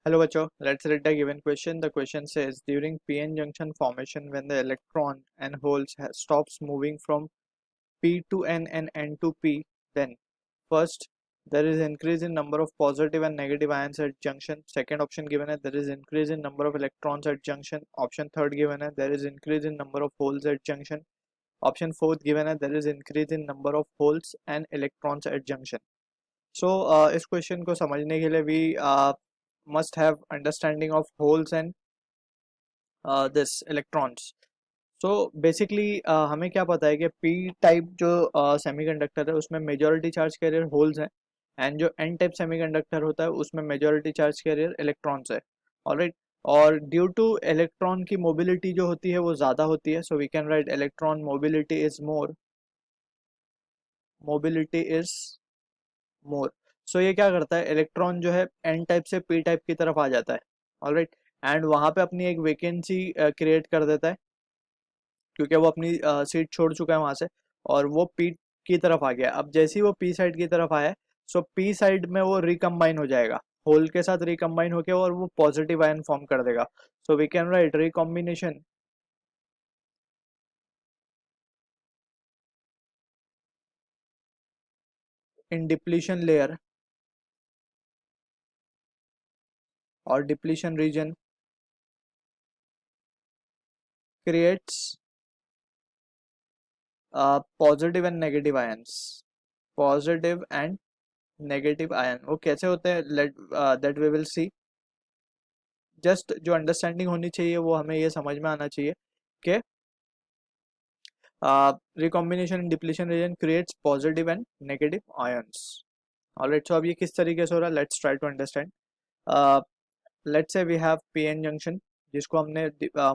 Hello, Bacho. Let's read the given question. The question says during p-n junction formation, when the electron and holes stops moving from p to n and n to p, then first there is increase in number of positive and negative ions at junction. Second option given है there is increase in number of electrons at junction. Option third given है there is increase in number of holes at junction. Option fourth given है there is increase in number of holes and electrons at junction. So इस question को समझने के लिए we must have understanding of holes and this electrons. So basically हमें क्या पता है कि p टाइप जो सेमीकंडक्टर है उसमें मेजॉरिटी चार्ज कैरियर होल्स हैं एंड जो n टाइप सेमीकंडक्टर होता है उसमें मेजॉरिटी चार्ज कैरियर इलेक्ट्रॉन्स है. ऑलराइट. और ड्यू टू इलेक्ट्रॉन की मोबिलिटी जो होती है वो ज़्यादा होती है, so we can write electron mobility is more. Mobility is more. So ये क्या करता है, इलेक्ट्रॉन जो है एन टाइप से पी टाइप की तरफ आ जाता है. ऑलराइट. एंड वहाँ पे अपनी एक वैकेंसी क्रिएट कर देता है क्योंकि वो अपनी सीट छोड़ चुका है वहाँ से और वो पी की तरफ आ गया. अब जैसे ही वो पी साइड की तरफ आया, सो पी साइड में वो रिकम्बाइन हो जाएगा, होल के साथ रिकम्बाइन होके और वो पॉजिटिव आयन फॉर्म कर देगा. So we can write recombination in depletion layer or depletion region creates positive and negative ions. Positive and negative ion वो कैसे होते हैं, let that we will see. Just जो अंडरस्टैंडिंग होनी चाहिए वो हमें ये समझ में आना चाहिए कि recombination in depletion region creates positive and negative ions. Alright. So अब ये किस तरीके से हो रहा है, let's try to understand. Let's say we have PN junction जिसको हमने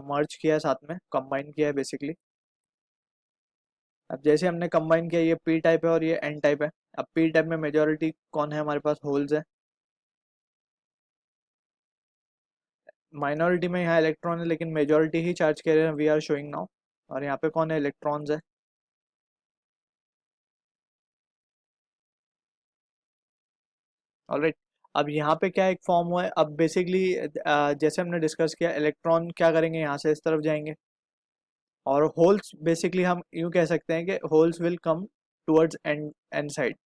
मर्ज किया है, साथ में कंबाइन किया है बेसिकली. अब जैसे हमने कंबाइन किया, ये पी टाइप है और ये एन टाइप है. अब पी टाइप में मेजॉरिटी कौन है, हमारे पास होल्स है. माइनॉरिटी में यहाँ इलेक्ट्रॉन है लेकिन मेजॉरिटी ही charge carrier we are showing now. और यहाँ पे कौन है, इलेक्ट्रॉन्स है. ऑलराइट. अब यहाँ पे क्या एक फॉर्म हुआ है. अब बेसिकली जैसे हमने डिस्कस किया, इलेक्ट्रॉन क्या करेंगे, यहाँ से इस तरफ जाएंगे और होल्स बेसिकली हम यूँ कह सकते हैं कि holes will come towards and and side.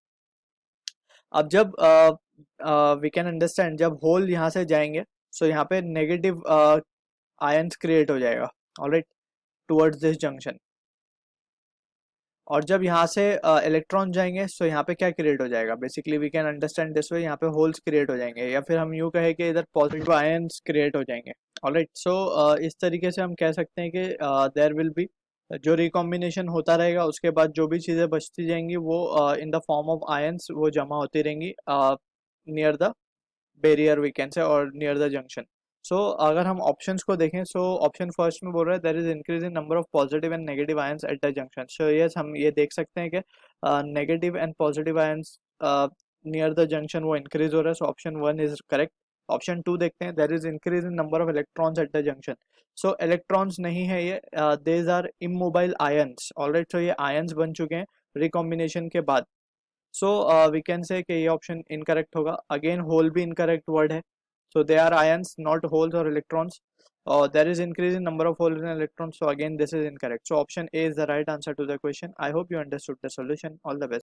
अब जब वी कैन अंडरस्टैंड जब होल यहाँ से जाएंगे, सो यहाँ पे नेगेटिव आयंस क्रिएट हो जाएगा. ऑलराइट. Towards this junction. और जब यहाँ से इलेक्ट्रॉन जाएंगे, सो यहाँ पे क्या क्रिएट हो जाएगा, basically we can understand this way, यहाँ पे होल्स क्रिएट हो जाएंगे या फिर हम यूँ कहें कि इधर पॉजिटिव आयंस क्रिएट हो जाएंगे. ऑलराइट. सो इस तरीके से हम कह सकते हैं कि देयर विल बी, जो रिकॉम्बिनेशन होता रहेगा उसके बाद जो भी चीज़ें बचती जाएंगी वो in the form of ions वो जमा होती रहेंगी near the barrier we can say और नियर द जंक्शन. सो अगर हम ऑप्शंस को देखें, सो ऑप्शन फर्स्ट में बोल रहा है there is increase in number of positive and negative ions at the junction. So yes, हम ये देख सकते हैं कि negative and positive ions near the junction वो इंक्रीज हो रहा है. So option one is correct. Option two देखते हैं, there is increase in number of electrons at the junction. So electrons नहीं है ये, these are immobile ions. Alright. So ये आयंस बन चुके हैं रिकॉम्बिनेशन के बाद. सो वी कैन से कि ये ऑप्शन इनकरेक्ट होगा. अगेन होल भी इनकरेक्ट वर्ड है. So they are ions, not holes or electrons. There is increase in number of holes and electrons. So again, this is incorrect. So option A is the right answer to the question. I hope you understood the solution. All the best.